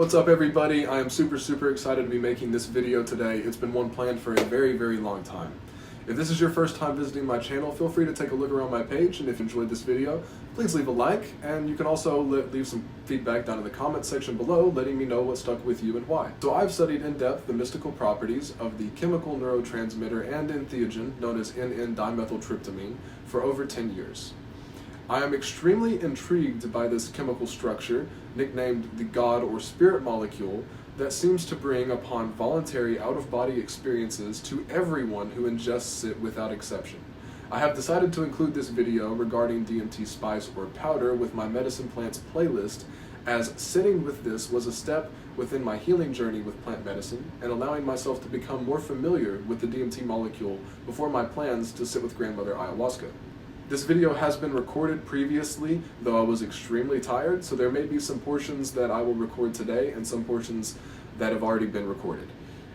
What's up everybody? I am super excited to be making this video today. It's been one planned for a very long time. If this is your first time visiting my channel, feel free to take a look around my page, and if you enjoyed this video, please leave a like, and you can also leave some feedback down in the comment section below, letting me know what stuck with you and why. So I've studied in depth the mystical properties of the chemical neurotransmitter and entheogen known as N,N-dimethyltryptamine for over 10 years. I am extremely intrigued by this chemical structure, nicknamed the God or Spirit molecule, that seems to bring upon voluntary out-of-body experiences to everyone who ingests it without exception. I have decided to include this video regarding DMT spice or powder with my medicine plants playlist, as sitting with this was a step within my healing journey with plant medicine and allowing myself to become more familiar with the DMT molecule before my plans to sit with grandmother ayahuasca. This video has been recorded previously, though I was extremely tired, so there may be some portions that I will record today and some portions that have already been recorded.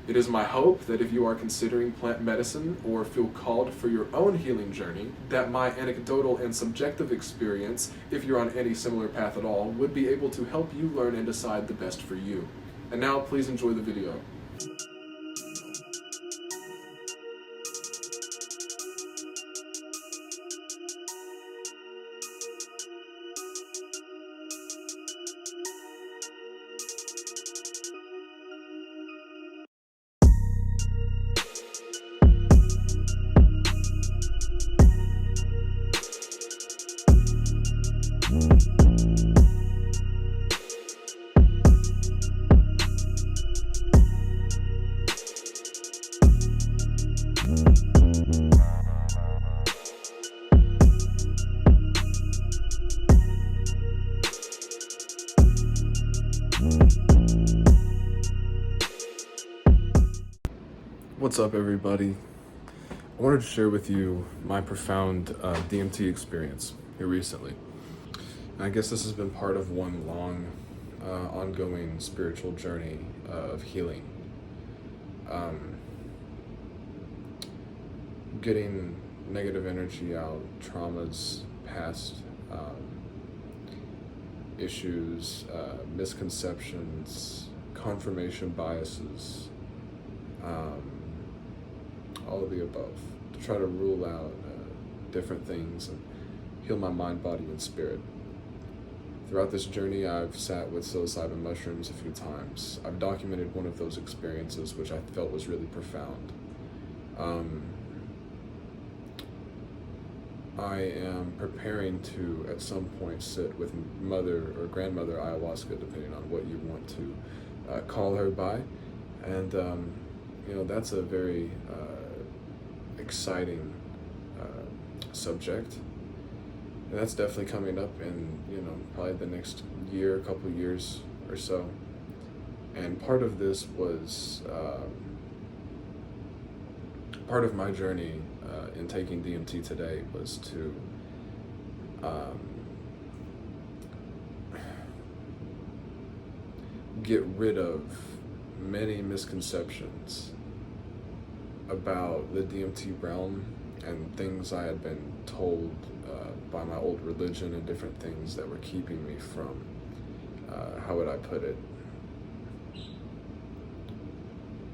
It is my hope that if you are considering plant medicine or feel called for your own healing journey, that my anecdotal and subjective experience, if you're on any similar path at all, would be able to help you learn and decide the best for you. And now, please enjoy the video. What's up everybody? I wanted to share with you my profound DMT experience here recently. And I guess this has been part of one long, ongoing spiritual journey of healing. Getting negative energy out, traumas, past issues, misconceptions, confirmation biases, all of the above, to try to rule out different things and heal my mind, body, and spirit. Throughout this journey, I've sat with psilocybin mushrooms a few times. I've documented one of those experiences, which I felt was really profound. I am preparing to, at some point, sit with mother or grandmother ayahuasca, depending on what you want to call her by. And that's a very exciting subject, and that's definitely coming up in probably the next year, couple years or so. And part of this was part of my journey in taking DMT today was to get rid of many misconceptions about the DMT realm and things I had been told by my old religion and different things that were keeping me from, how would I put it,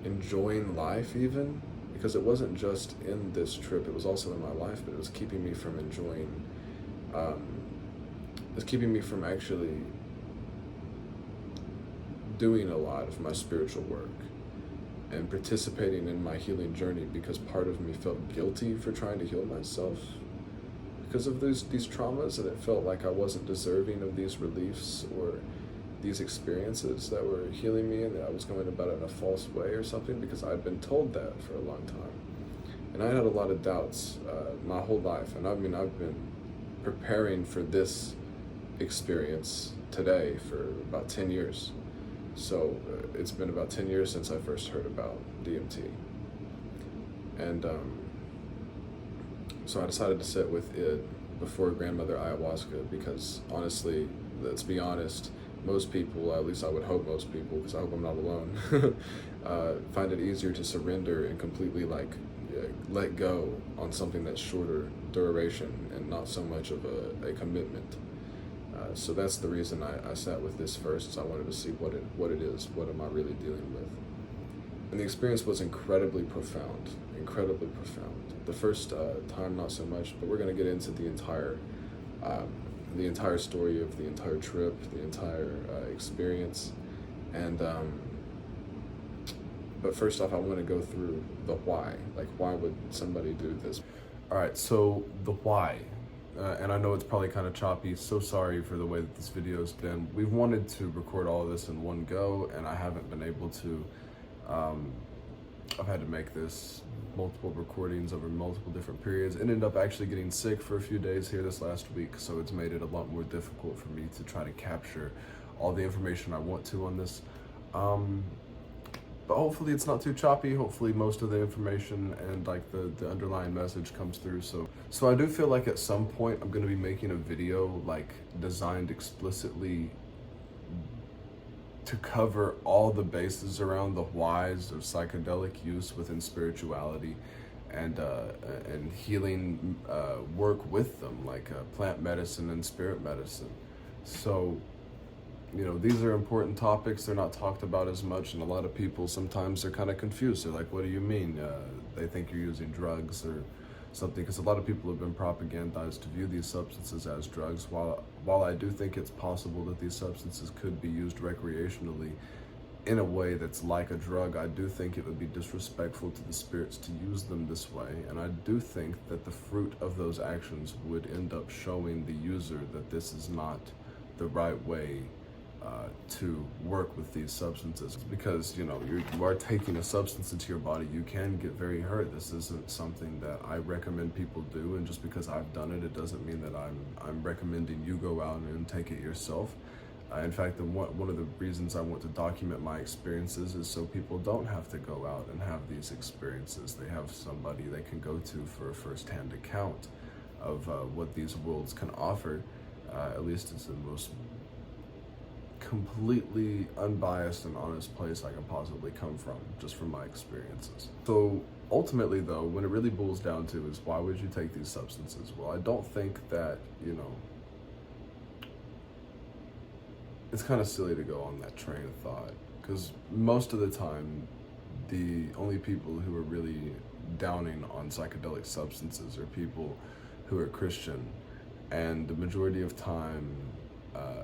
enjoying life even, because it wasn't just in this trip, it was also in my life, but it was keeping me from enjoying, it was keeping me from actually doing a lot of my spiritual work and participating in my healing journey, because part of me felt guilty for trying to heal myself because of these traumas, and it felt like I wasn't deserving of these reliefs or these experiences that were healing me, and that I was going about it in a false way or something, because I'd been told that for a long time. And I had a lot of doubts my whole life, and I've been preparing for this experience today for about 10 years. So it's been about 10 years since I first heard about DMT. And so I decided to sit with it before grandmother ayahuasca, because honestly, let's be honest, most people, at least I would hope most people, because I hope I'm not alone, find it easier to surrender and completely let go on something that's shorter duration and not so much of a commitment. So that's the reason I sat with this first, is I wanted to see what it is, what am I really dealing with. And the experience was incredibly profound, incredibly profound. The first time, not so much, but we're going to get into the entire story of the entire trip, the entire experience. And but first off, I want to go through the why. Like, why would somebody do this? All right, so the why. And I know it's probably kind of choppy, so sorry for the way that this video's been. We've wanted to record all of this in one go, and I haven't been able to. I've had to make this multiple recordings over multiple different periods. Ended up actually getting sick for a few days here this last week, so it's made it a lot more difficult for me to try to capture all the information I want to on this. But hopefully it's not too choppy. Hopefully most of the information and like the underlying message comes through. So I do feel like at some point I'm going to be making a video like designed explicitly to cover all the bases around the whys of psychedelic use within spirituality and healing work with them, like plant medicine and spirit medicine. So, you know, these are important topics. They're not talked about as much, and a lot of people sometimes are kind of confused. They're like, what do you mean? They think you're using drugs or something, because a lot of people have been propagandized to view these substances as drugs. While I do think it's possible that these substances could be used recreationally in a way that's like a drug, I do think it would be disrespectful to the spirits to use them this way. And I do think that the fruit of those actions would end up showing the user that this is not the right way to work with these substances, because you know you are taking a substance into your body. You can get very hurt. This isn't something that I recommend people do, and just because I've done it, it doesn't mean that I'm recommending you go out and take it yourself. In fact, one of the reasons I want to document my experiences is so people don't have to go out and have these experiences. They have somebody they can go to for a first-hand account of what these worlds can offer. At least it's the most completely unbiased and honest place I can possibly come from, just from my experiences. So ultimately though, when it really boils down to is why would you take these substances? Well, I don't think that, you know, it's kind of silly to go on that train of thought, because most of the time the only people who are really downing on psychedelic substances are people who are Christian, and the majority of time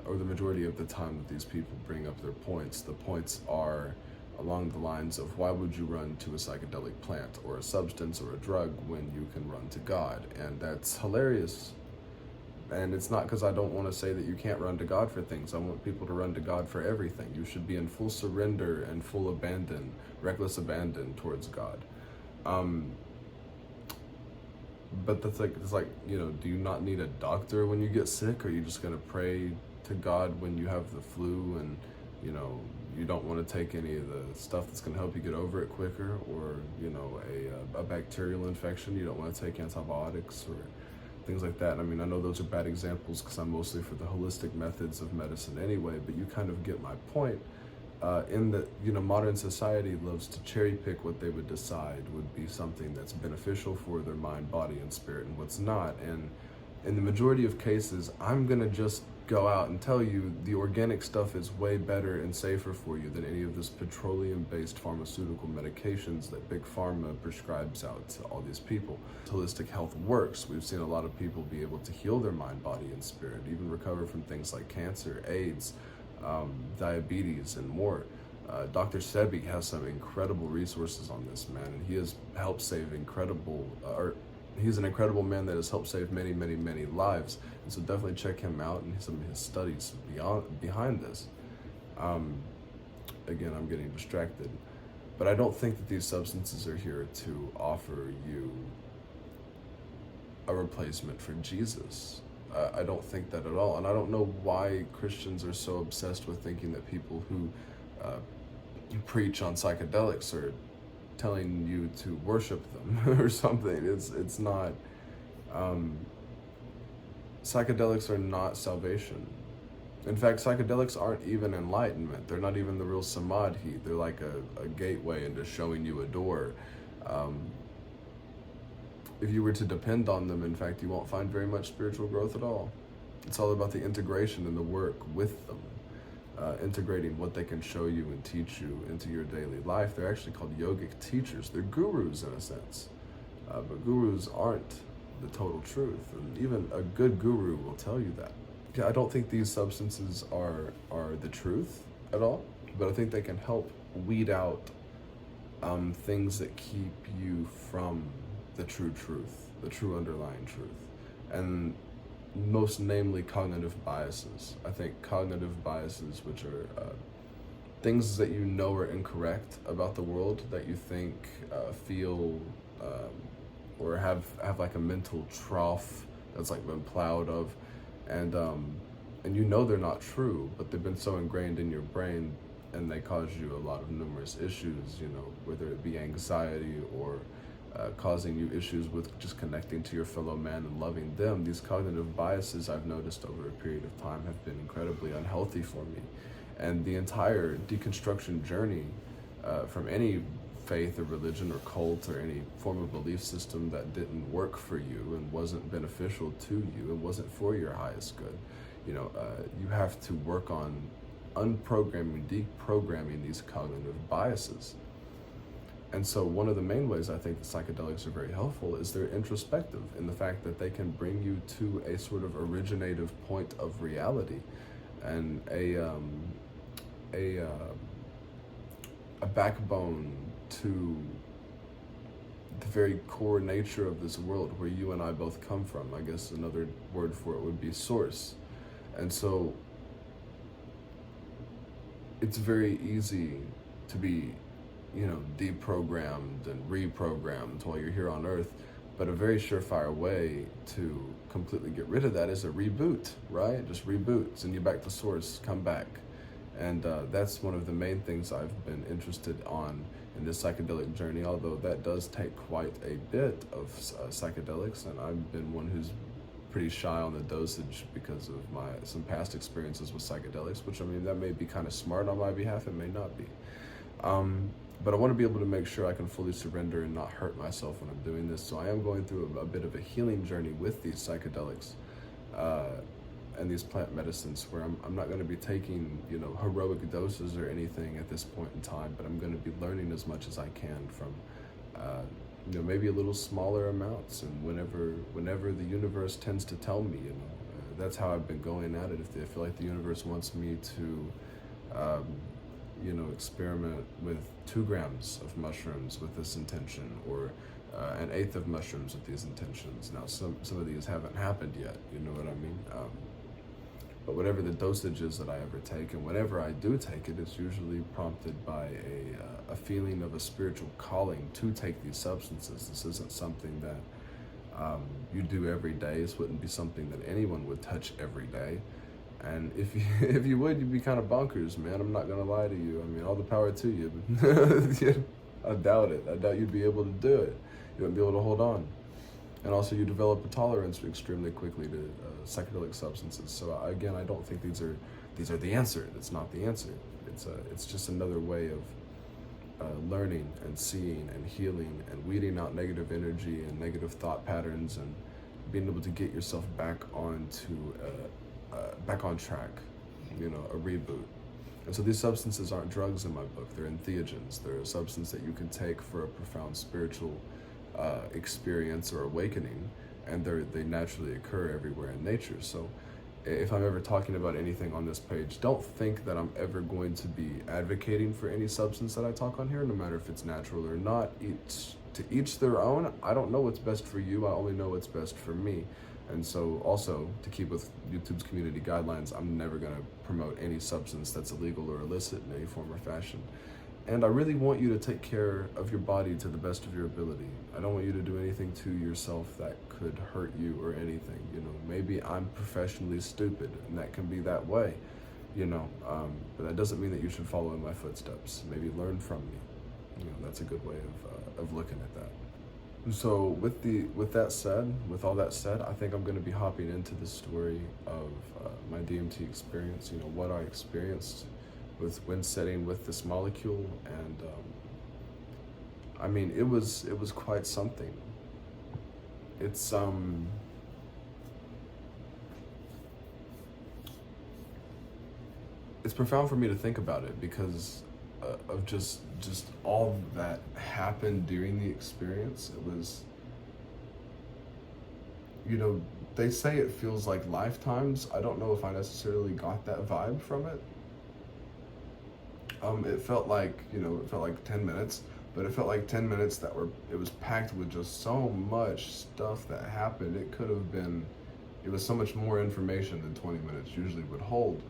or the majority of the time that these people bring up their points, the points are along the lines of why would you run to a psychedelic plant or a substance or a drug when you can run to God? And that's hilarious. And it's not because I don't want to say that you can't run to God for things. I want people to run to God for everything. You should be in full surrender and full abandon, reckless abandon towards God. But that's like, it's like, you know, do you not need a doctor when you get sick? Or are you just going to pray to God when you have the flu and, you know, you don't want to take any of the stuff that's going to help you get over it quicker? Or, you know, a bacterial infection, you don't want to take antibiotics or things like that. I mean, I know those are bad examples because I'm mostly for the holistic methods of medicine anyway, but you kind of get my point. In that, you know, modern society loves to cherry pick what they would decide would be something that's beneficial for their mind, body, and spirit, and what's not. And in the majority of cases, I'm gonna just go out and tell you the organic stuff is way better and safer for you than any of this petroleum-based pharmaceutical medications that Big Pharma prescribes out to all these people. Holistic health works. We've seen a lot of people be able to heal their mind, body, and spirit, even recover from things like cancer, AIDS, diabetes, and more. Dr. Sebi has some incredible resources on this, man, and he has helped save he's an incredible man that has helped save many, many, many lives. And so definitely check him out and some of his studies behind this. Again, I'm getting distracted, but I don't think that these substances are here to offer you a replacement for Jesus. I don't think that at all. And I don't know why Christians are so obsessed with thinking that people who preach on psychedelics are telling you to worship them or something. It's not. Psychedelics are not salvation. In fact, psychedelics aren't even enlightenment. They're not even the real samadhi. They're like a gateway into showing you a door. If you were to depend on them, in fact, you won't find very much spiritual growth at all. It's all about the integration and the work with them, integrating what they can show you and teach you into your daily life. They're actually called yogic teachers. They're gurus in a sense, but gurus aren't the total truth, and even a good guru will tell you that. Yeah, I don't think these substances are the truth at all, but I think they can help weed out things that keep you from the true truth, the true underlying truth, and most namely cognitive biases. I think cognitive biases, which are things that you know are incorrect about the world, that you think, feel, or have like a mental trough that's like been plowed of, and you know they're not true, but they've been so ingrained in your brain, and they cause you a lot of numerous issues, you know, whether it be anxiety or causing you issues with just connecting to your fellow man and loving them. These cognitive biases, I've noticed over a period of time, have been incredibly unhealthy for me. And the entire deconstruction journey from any faith or religion or cult or any form of belief system that didn't work for you and wasn't beneficial to you and wasn't for your highest good, you know, you have to work on unprogramming, deprogramming these cognitive biases. And so one of the main ways I think the psychedelics are very helpful is they're introspective in the fact that they can bring you to a sort of originative point of reality and a backbone to the very core nature of this world where you and I both come from. I guess another word for it would be source. And so it's very easy to be, you know, deprogrammed and reprogrammed while you're here on Earth, but a very surefire way to completely get rid of that is a reboot, right? Just reboot, send you back to source, come back. And that's one of the main things I've been interested on in this psychedelic journey, although that does take quite a bit of psychedelics, and I've been one who's pretty shy on the dosage because of some past experiences with psychedelics, which, I mean, that may be kind of smart on my behalf, it may not be. But I want to be able to make sure I can fully surrender and not hurt myself when I'm doing this. So I am going through a bit of a healing journey with these psychedelics and these plant medicines, where I'm not going to be taking, you know, heroic doses or anything at this point in time, but I'm going to be learning as much as I can from, you know, maybe a little smaller amounts, and whenever the universe tends to tell me, you know, that's how I've been going at it. If I feel like the universe wants me to, you know, experiment with 2 grams of mushrooms with this intention, or an 1/8 of mushrooms with these intentions. Now, some of these haven't happened yet, you know what I mean? But whatever the dosage is that I ever take, and whenever I do take it, it's usually prompted by a feeling of a spiritual calling to take these substances. This isn't something that you do every day. This wouldn't be something that anyone would touch every day. And if you would, you'd be kind of bonkers, man. I'm not gonna lie to you. I mean, all the power to you. I doubt it. I doubt you'd be able to do it. You wouldn't be able to hold on. And also, you develop a tolerance extremely quickly to psychedelic substances. So again, I don't think these are the answer. It's not the answer. It's just another way of learning and seeing and healing and weeding out negative energy and negative thought patterns, and being able to get yourself back on track, you know, a reboot. And so these substances aren't drugs in my book. They're entheogens. They're a substance that you can take for a profound spiritual experience or awakening, and they naturally occur everywhere in nature. So if I'm ever talking about anything on this page, don't think that I'm ever going to be advocating for any substance that I talk on here, no matter if it's natural or not. To each their own. I don't know what's best for you. I only know what's best for me. And so also, to keep with YouTube's community guidelines, I'm never going to promote any substance that's illegal or illicit in any form or fashion. And I really want you to take care of your body to the best of your ability. I don't want you to do anything to yourself that could hurt you or anything. You know, maybe I'm professionally stupid, and that can be that way, you know, but that doesn't mean that you should follow in my footsteps. Maybe learn from me. You know, that's a good way of looking at that. And so with all that said, I think I'm going to be hopping into the story of my DMT experience, you know, what I experienced when setting with this molecule. And I mean, it was quite something. It's it's profound for me to think about it because of just all that happened during the experience. It was, you know, they say it feels like lifetimes. I don't know if I necessarily got that vibe from it. It felt like, it felt like 10 minutes, but it felt like 10 minutes it was packed with just so much stuff that happened. It was so much more information than 20 minutes usually would hold.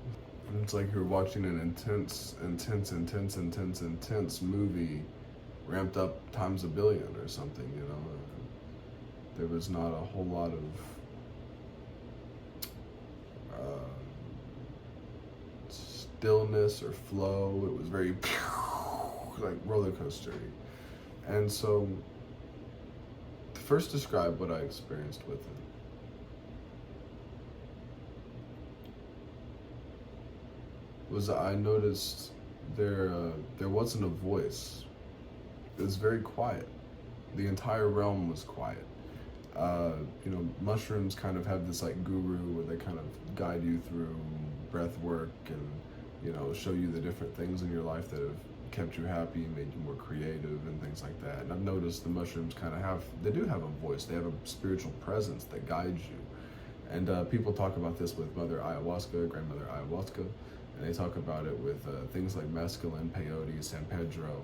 And it's like you're watching an intense movie ramped up times a billion or something, There was not a whole lot of stillness or flow. It was very like roller coaster-y. And so to first describe what I experienced with it, was I noticed there wasn't a voice. It was very quiet. The entire realm was quiet. Mushrooms kind of have this like guru where they kind of guide you through breath work and, show you the different things in your life that have kept you happy, made you more creative and things like that. And I've noticed the mushrooms they do have a voice. They have a spiritual presence that guides you. And people talk about this with Grandmother Ayahuasca, and they talk about it with things like mescaline, peyote, San Pedro,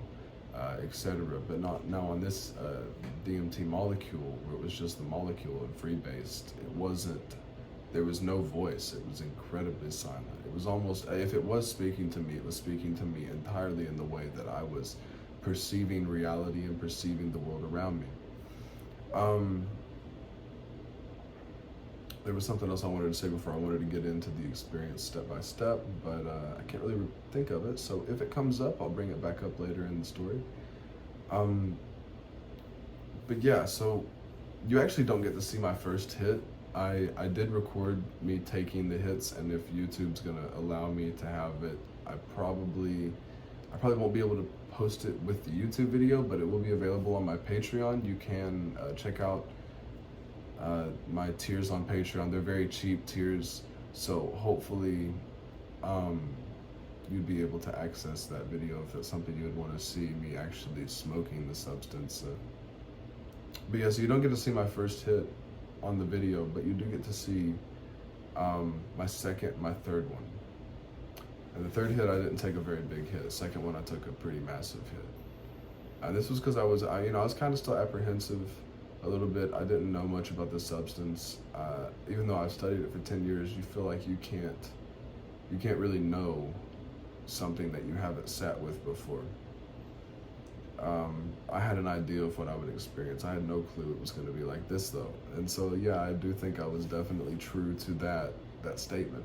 etc. But not now on this DMT molecule, where it was just the molecule and free-based. There was no voice. It was incredibly silent. It was almost, if it was speaking to me, it was speaking to me entirely in the way that I was perceiving reality and perceiving the world around me. There was something else I wanted to say before I wanted to get into the experience step by step, but I can't really think of it. So if it comes up, I'll bring it back up later in the story. But yeah, so you actually don't get to see my first hit. I did record me taking the hits, and if YouTube's gonna allow me to have it, I probably won't be able to post it with the YouTube video, but it will be available on my Patreon. You can check out my tiers on Patreon. They're very cheap tiers, so hopefully you'd be able to access that video if that's something you would want to see me actually smoking the substance. But yeah, so you don't get to see my first hit on the video, but you do get to see my third one. And the third hit, I didn't take a very big hit. The second one, I took a pretty massive hit. And this was because I was kind of still apprehensive a little bit. I didn't know much about the substance. Even though I've studied it for 10 years, you feel like you can't really know something that you haven't sat with before. I had an idea of what I would experience. I had no clue it was going to be like this, though. And so, yeah, I do think I was definitely true to that statement.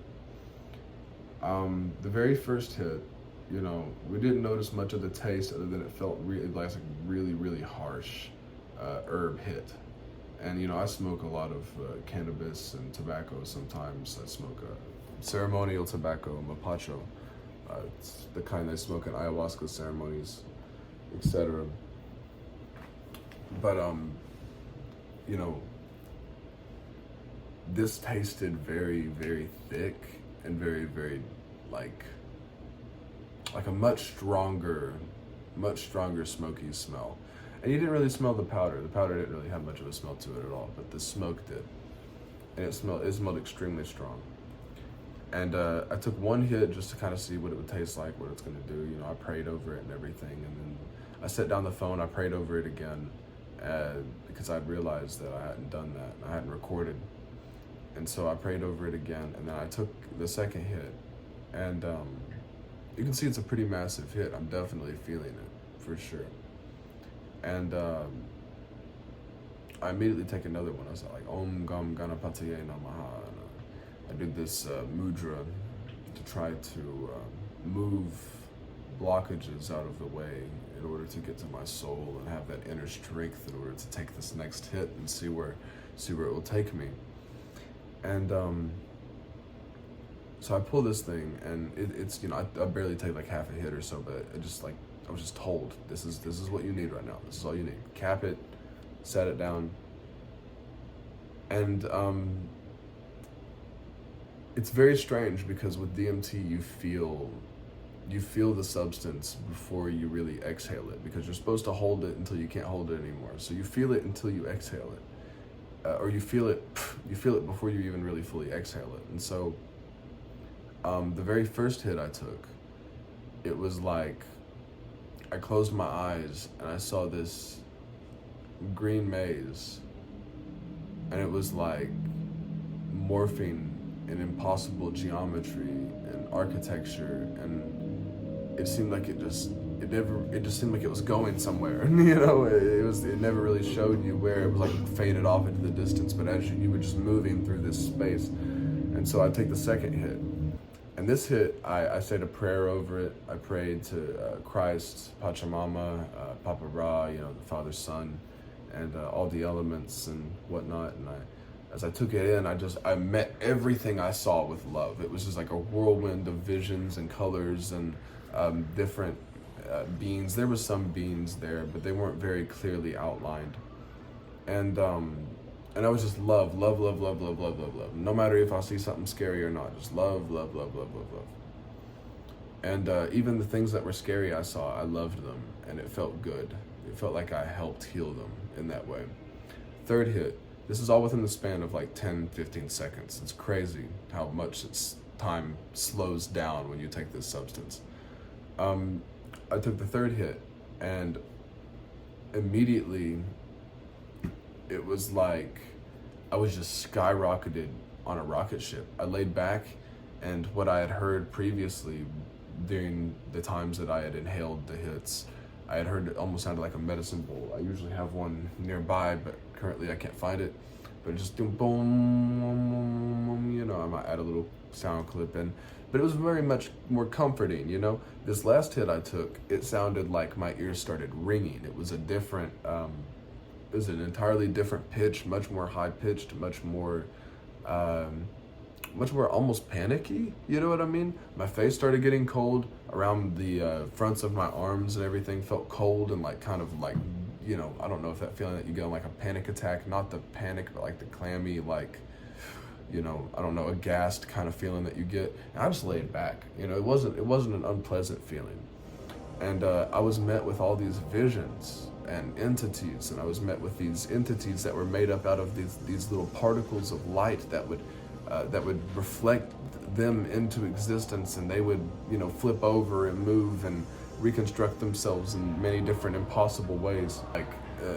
The very first hit, we didn't notice much of the taste other than it felt really, really harsh herb hit. And, I smoke a lot of cannabis and tobacco sometimes. I smoke ceremonial tobacco, mapacho. It's the kind they smoke at ayahuasca ceremonies, etc. But this tasted very, very thick and very, very like a much stronger smoky smell. And you didn't really smell the powder. The powder didn't really have much of a smell to it at all, but the smoke did. And it smelled extremely strong. And I took one hit just to kind of see what it would taste like, what it's gonna do. I prayed over it and everything. And then I set down the phone, I prayed over it again, because I'd realized that I hadn't done that. I hadn't recorded. And so I prayed over it again, and then I took the second hit. And you can see it's a pretty massive hit. I'm definitely feeling it, for sure. And I immediately take another one. I was like, Om Gam Ganapataye Namaha. I did this mudra to try to move blockages out of the way in order to get to my soul and have that inner strength in order to take this next hit and see where it will take me. And so I pull this thing, and it's I barely take like half a hit or so, but I was just told, this is what you need right now. This is all you need. Cap it, set it down, and it's very strange because with DMT you feel the substance before you really exhale it, because you're supposed to hold it until you can't hold it anymore. So you feel it until you exhale it, or you feel it before you even really fully exhale it. And so the very first hit I took, it was like I closed my eyes and I saw this green maze, and it was like morphing in impossible geometry and architecture, and it seemed like it just seemed like it was going somewhere. You know, it never really showed you where. It was like faded off into the distance, but as you were just moving through this space. And so I take the second hit, and this hit I said a prayer over it. I prayed to Christ, Pachamama, Papa Ra, you know, the Father, Son, and all the elements and whatnot. And as I took it in, I met everything I saw with love. It was just like a whirlwind of visions and colors and different beings. There was some beings there, but they weren't very clearly outlined. And I was just love. No matter if I see something scary or not, just love. And even the things that were scary I saw, I loved them, and it felt good. It felt like I helped heal them in that way. Third hit, this is all within the span of like 10-15 seconds. It's crazy how much time slows down when you take this substance. I took the third hit, and immediately it was like I was just skyrocketed on a rocket ship. I laid back, and what I had heard previously during the times that I had inhaled the hits, I had heard it almost sounded like a medicine bowl. I usually have one nearby, but currently I can't find it. But it just doing boom, you know, I might add a little sound clip in. But it was very much more comforting, you know? This last hit I took, it sounded like my ears started ringing. It was a different, it was an entirely different pitch, much more high-pitched, much more almost panicky, you know what I mean? My face started getting cold, around the fronts of my arms and everything felt cold and like kind of like, you know, I don't know if that feeling that you get on like a panic attack, not the panic, but like the clammy, like, you know, I don't know, aghast kind of feeling that you get. And I just laid back, you know, it wasn't an unpleasant feeling. And I was met with all these visions and entities, and I was met with these entities that were made up out of these little particles of light that would reflect them into existence, and they would, you know, flip over and move and reconstruct themselves in many different impossible ways, like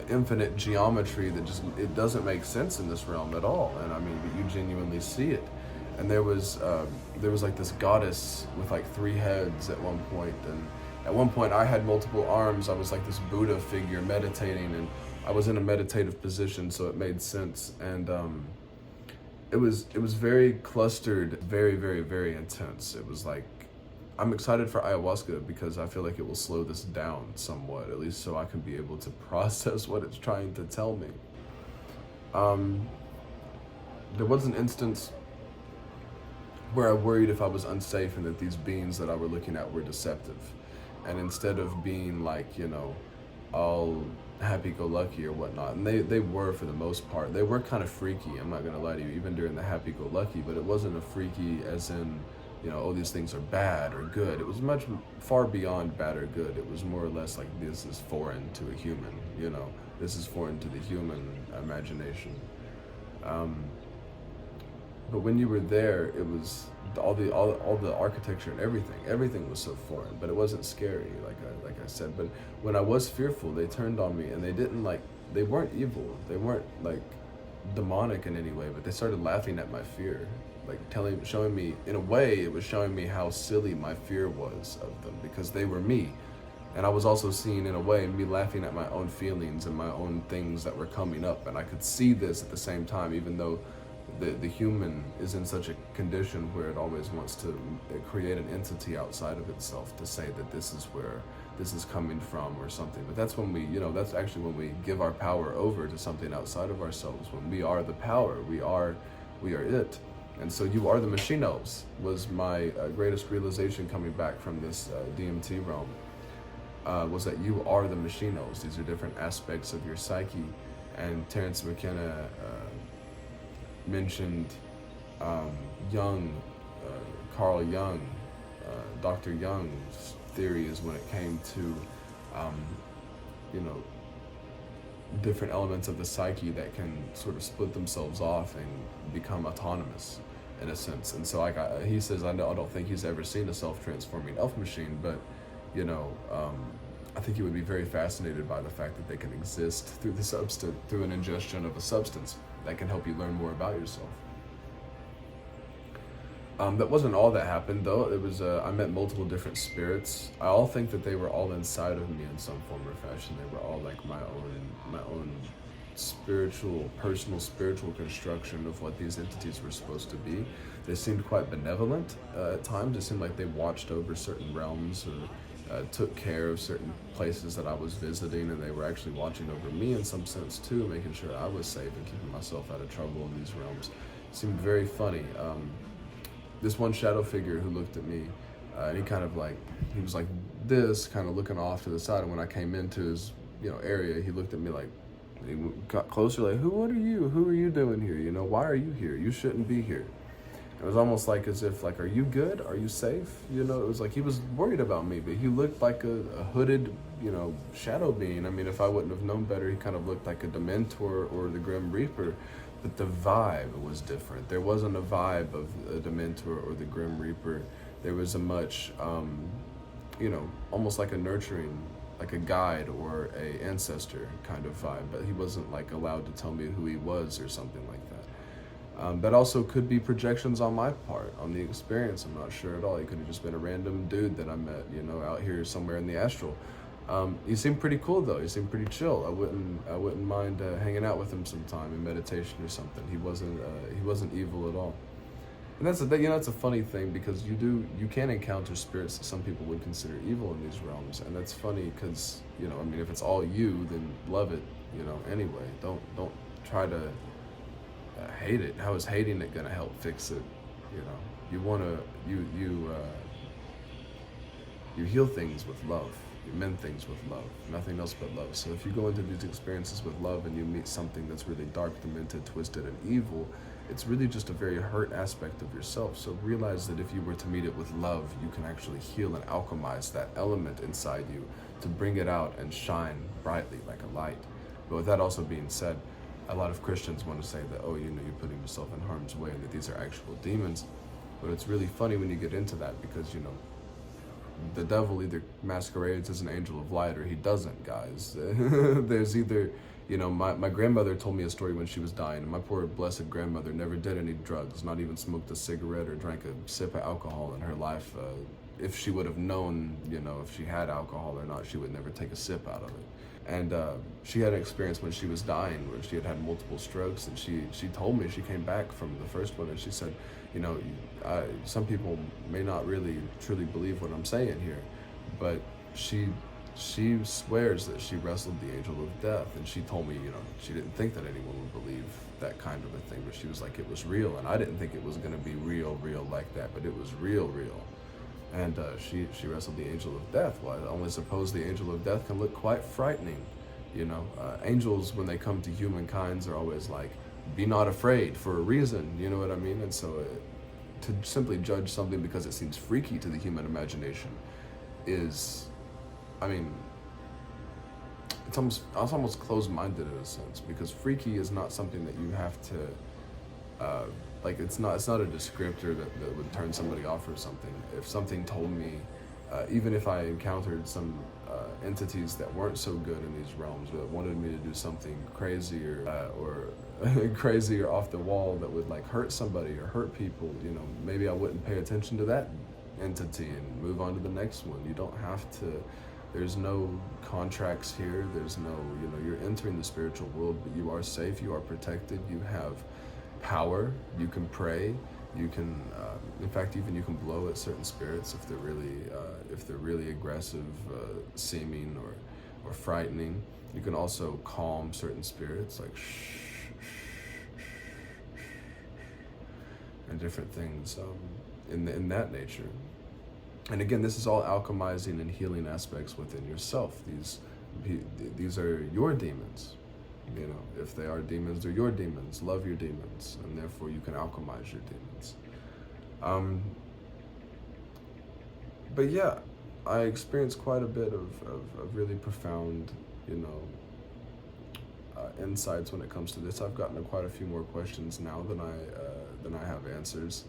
infinite geometry that just, it doesn't make sense in this realm at all. And I mean, but you genuinely see it. And there was like this goddess with like 3 heads at one point, and at one point I had multiple arms. I was like this Buddha figure meditating, and I was in a meditative position, so it made sense. And it was very clustered, very, very, very intense. It was like, I'm excited for ayahuasca because I feel like it will slow this down somewhat, at least so I can be able to process what it's trying to tell me. There was an instance where I worried if I was unsafe and that these beings that I were looking at were deceptive. And instead of being like, you know, all happy-go-lucky or whatnot, and they were for the most part, they were kind of freaky, I'm not gonna lie to you, even during the happy-go-lucky, but it wasn't a freaky as in, you know, oh, these things are bad or good. It was much far beyond bad or good. It was more or less like, this is foreign to a human, you know, this is foreign to the human imagination. But when you were there, it was all the architecture and everything was so foreign, but it wasn't scary, like I said. But when I was fearful, they turned on me, and they weren't evil, they weren't like demonic in any way, but they started laughing at my fear, like showing me, in a way, it was showing me how silly my fear was of them, because they were me. And I was also seeing, in a way, me laughing at my own feelings and my own things that were coming up. And I could see this at the same time, even though the human is in such a condition where it always wants to create an entity outside of itself to say that this is where this is coming from or something. But that's when we, you know, that's actually when we give our power over to something outside of ourselves. When we are the power, we are it. And so you are the machine elves was my greatest realization coming back from this DMT realm, was that you are the machine elves. These are different aspects of your psyche. And Terence McKenna mentioned Jung, Carl Jung, Dr. Jung's theories when it came to, you know, different elements of the psyche that can sort of split themselves off and become autonomous in a sense. And so he says, I don't think he's ever seen a self-transforming elf machine, but you know, I think he would be very fascinated by the fact that they can exist through through an ingestion of a substance that can help you learn more about yourself. That wasn't all that happened, though. It was I met multiple different spirits. I all think that they were all inside of me in some form or fashion. They were all like my own personal spiritual construction of what these entities were supposed to be. They seemed quite benevolent at times. It seemed like they watched over certain realms or took care of certain places that I was visiting, and they were actually watching over me in some sense too, making sure I was safe and keeping myself out of trouble in these realms. It seemed very funny. This one shadow figure who looked at me, and he was like this, kind of looking off to the side. And when I came into his, area, he looked at me like, he got closer, like, Who are you doing here? Why are you here? You shouldn't be here. It was almost like as if, like, are you good? Are you safe? It was like he was worried about me, but he looked like a hooded, shadow being. I mean, if I wouldn't have known better, he kind of looked like a Dementor or the Grim Reaper. But the vibe was different. There wasn't a vibe of a Dementor or the Grim Reaper. There was a much, almost like a nurturing, like a guide or a ancestor kind of vibe. But he wasn't like allowed to tell me who he was or something like that. That also could be projections on my part, on the experience. I'm not sure at all. He could have just been a random dude that I met, out here somewhere in the Astral. He seemed pretty cool though. He seemed pretty chill. I wouldn't mind hanging out with him sometime in meditation or something. He wasn't evil at all. And that's a funny thing, because you can encounter spirits that some people would consider evil in these realms, and that's funny because if it's all you, then love it. Anyway, don't try to hate it. How is hating it gonna help fix it? You heal things with love. You mend things with love, nothing else but love. So if you go into these experiences with love and you meet something that's really dark, demented, twisted, and evil, it's really just a very hurt aspect of yourself. So realize that if you were to meet it with love, you can actually heal and alchemize that element inside you to bring it out and shine brightly like a light. But with that also being said, a lot of Christians want to say that, you're putting yourself in harm's way and that these are actual demons. But it's really funny when you get into that, because, the devil either masquerades as an angel of light or he doesn't, guys. There's either, my grandmother told me a story when she was dying, and my poor blessed grandmother never did any drugs, not even smoked a cigarette or drank a sip of alcohol in her life. If she would have known, if she had alcohol or not, she would never take a sip out of it. And she had an experience when she was dying where she had multiple strokes, and she told me, she came back from the first one, and she said, some people may not really truly believe what I'm saying here, but she swears that she wrestled the angel of death, and she told me, she didn't think that anyone would believe that kind of a thing, but she was like, it was real, and I didn't think it was going to be real like that, but it was real. And she wrestled the angel of death. Well, I only suppose the angel of death can look quite frightening. Angels, when they come to humankind, are always like, be not afraid, for a reason, you know what I mean? And so to simply judge something because it seems freaky to the human imagination is, it's almost closed-minded in a sense, because freaky is not something that you have to, it's not a descriptor that would turn somebody off or something. If something told me, even if I encountered some entities that weren't so good in these realms, that wanted me to do something crazy or crazy or off the wall that would like hurt somebody or hurt people, maybe I wouldn't pay attention to that entity and move on to the next one. You don't have to. There's no contracts here. There's no, you're entering the spiritual world, but you are safe. You are protected. You have power. You can pray. You can, in fact, even you can blow at certain spirits if they're really aggressive, seeming or frightening. You can also calm certain spirits, like and different things in that nature. And again, this is all alchemizing and healing aspects within yourself. These are your demons. You know, if they are demons, they're your demons. Love your demons, and therefore you can alchemize your demons. But yeah, I experienced quite a bit of really profound, you know, insights when it comes to this. I've gotten to quite a few more questions now than I have answers.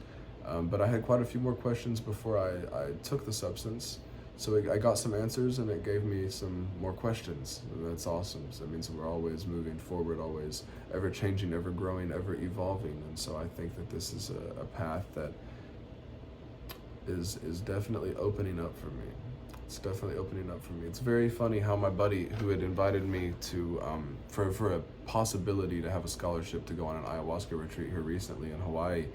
But I had quite a few more questions before I took the substance. So I got some answers, and it gave me some more questions. And that's awesome. So it means we're always moving forward, always ever changing, ever growing, ever evolving. And so I think that this is a path that is definitely opening up for me. It's definitely opening up for me. It's very funny how my buddy who had invited me to for a possibility to have a scholarship to go on an ayahuasca retreat here recently in Hawaii,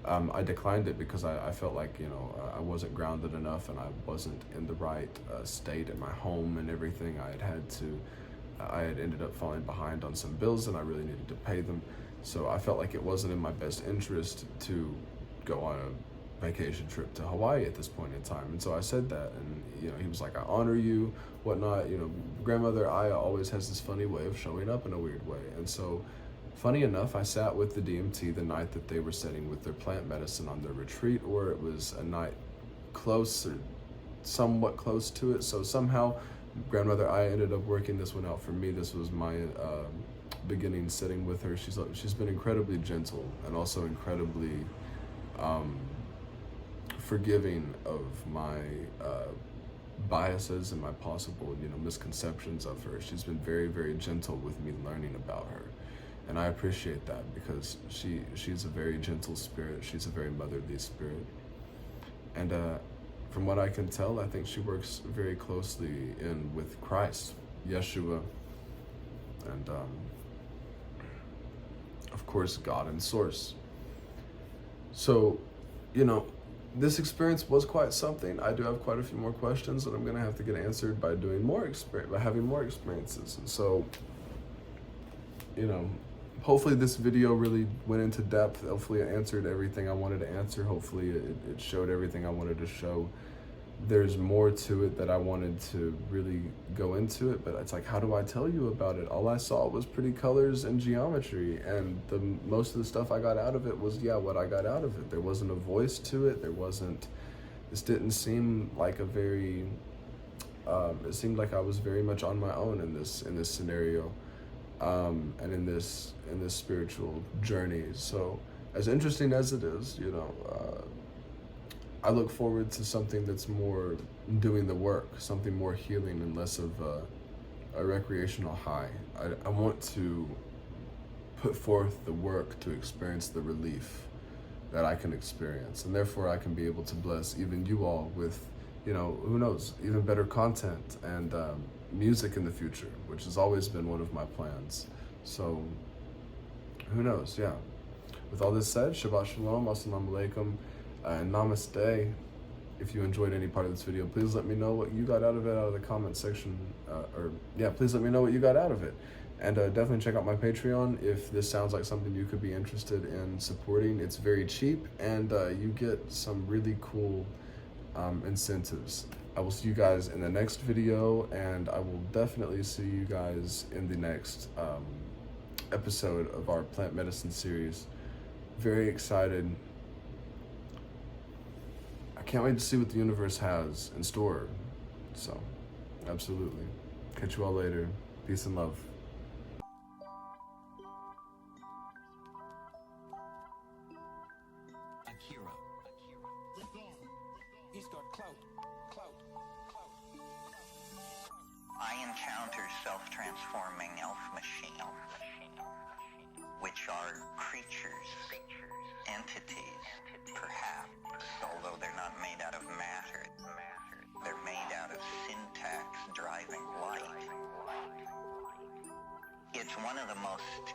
I declined it because I felt like, you know, I wasn't grounded enough, and I wasn't in the right state at my home and everything. I had ended up falling behind on some bills, and I really needed to pay them. So I felt like it wasn't in my best interest to go on a vacation trip to Hawaii at this point in time. And so I said that, and, you know, he was like, I honor you, whatnot. You know, Grandmother Aya always has this funny way of showing up in a weird way. And so, funny enough, I sat with the DMT the night that they were setting with their plant medicine on their retreat, or it was a night close or somewhat close to it. So somehow Grandmother Aya ended up working this one out for me. This was my beginning sitting with her. She's been incredibly gentle, and also incredibly forgiving of my biases and my possible, you know, misconceptions of her. She's been very, very gentle with me learning about her. And I appreciate that, because she's a very gentle spirit. She's a very motherly spirit. And from what I can tell, I think she works very closely with Christ, Yeshua, and of course, God and Source. So, you know, this experience was quite something. I do have quite a few more questions that I'm going to have to get answered by having more experiences. And so, you know, hopefully this video really went into depth. Hopefully it answered everything I wanted to answer. Hopefully it showed everything I wanted to show. There's more to it that I wanted to really go into it, but it's like, how do I tell you about it? All I saw was pretty colors and geometry, and most of the stuff I got out of it was, what I got out of it. There wasn't a voice to it. This didn't seem like a very, it seemed like I was very much on my own in this scenario. And in this spiritual journey. So as interesting as it is, you know, I look forward to something that's more doing the work, something more healing and less of a recreational high. I want to put forth the work to experience the relief that I can experience, and therefore I can be able to bless even you all with, you know, who knows, even better content and music in the future, which has always been one of my plans. So who knows? Yeah. With all this said, Shabbat Shalom, Assalamu Alaikum, and Namaste. If you enjoyed any part of this video, please let me know what you got out of it out of the comment section. Please let me know what you got out of it. And definitely check out my Patreon if this sounds like something you could be interested in supporting. It's very cheap, and you get some really cool incentives. I will see you guys in the next video, and I will definitely see you guys in the next episode of our plant medicine series. Very excited. I can't wait to see what the universe has in store. So, absolutely. Catch you all later. Peace and love. I encounter self-transforming elf machines, which are creatures, entities, perhaps, although they're not made out of matter. They're made out of syntax driving light. It's one of the most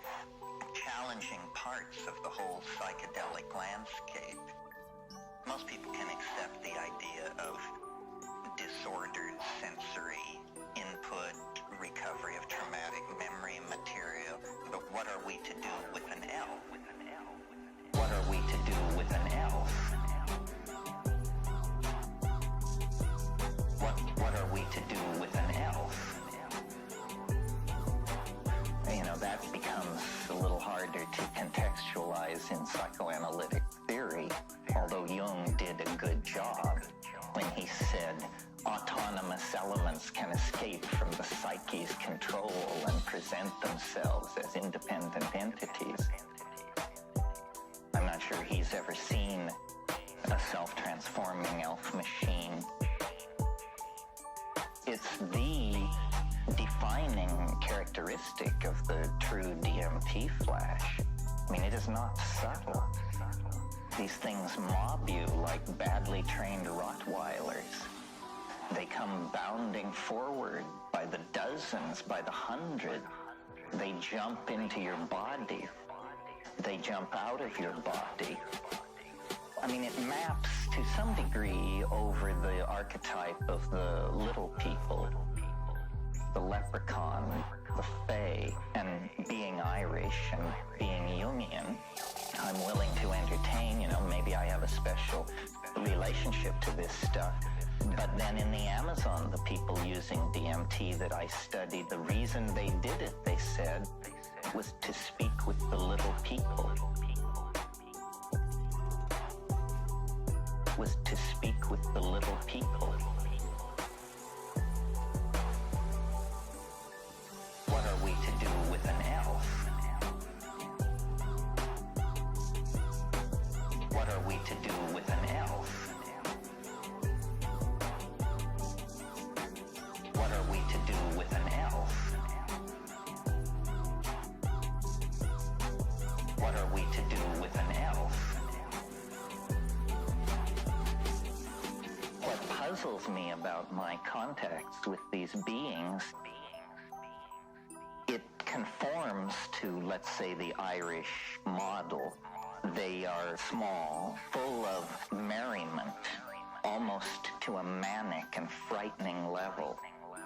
challenging parts of the whole psychedelic landscape. Most people can accept the idea of disordered sensory input, recovery of traumatic memory material, but what are we to do with an elf? What are we to do with an elf? What are we to do with an elf? You know, he said, autonomous elements can escape from the psyche's control and present themselves as independent entities. I'm not sure he's ever seen a self-transforming elf machine. It's the defining characteristic of the true DMT flash. I mean, it is not subtle. These things mob you like badly trained Rottweilers. They come bounding forward by the dozens, by the hundred. They jump into your body. They jump out of your body. I mean, it maps to some degree over the archetype of the little people, the leprechaun, the fae, and being Irish and being Jungian. I'm willing to entertain, maybe I have a special relationship to this stuff. But then in the Amazon, the people using DMT that I studied, the reason they did it, they said, was to speak with the little people. Was to speak with the little people. What are we to do with an elf? What are we to do with an elf? What are we to do with an elf? What are we to do with an elf? What puzzles me about my contacts with these beings, it conforms to, let's say, the Irish model. They are small, full of merriment, almost to a manic and frightening level.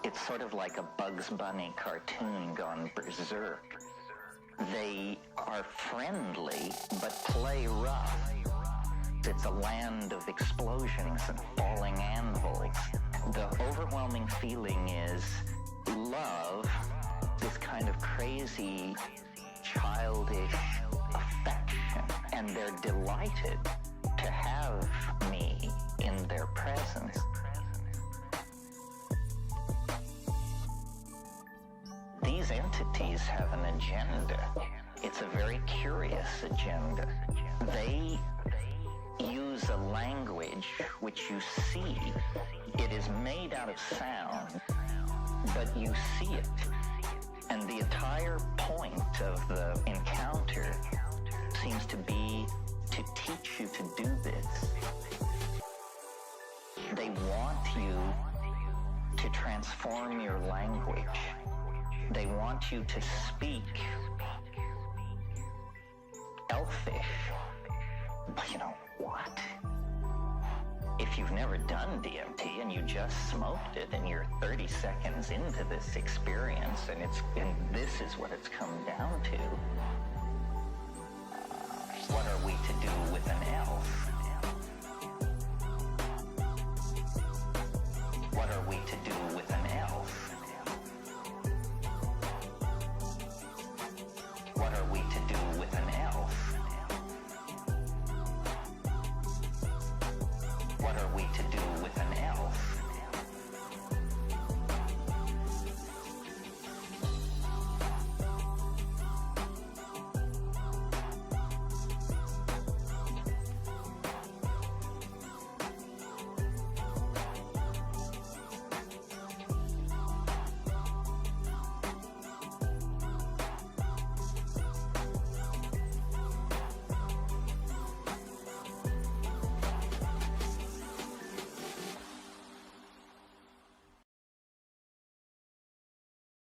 It's sort of like a Bugs Bunny cartoon gone berserk. They are friendly, but play rough. It's a land of explosions and falling anvils. The overwhelming feeling is love, this kind of crazy, childish affection, and they're delighted to have me in their presence. These entities have an agenda. It's a very curious agenda. They use a language which you see. It is made out of sound, but you see it. And the entire point of the encounter seems to be to teach you to do this. They want you to transform your language. They want you to speak elfish. But you know what? If you've never done DMT and you just smoked it and you're 30 seconds into this experience and this is what it's come down to, what are we to do with an elf?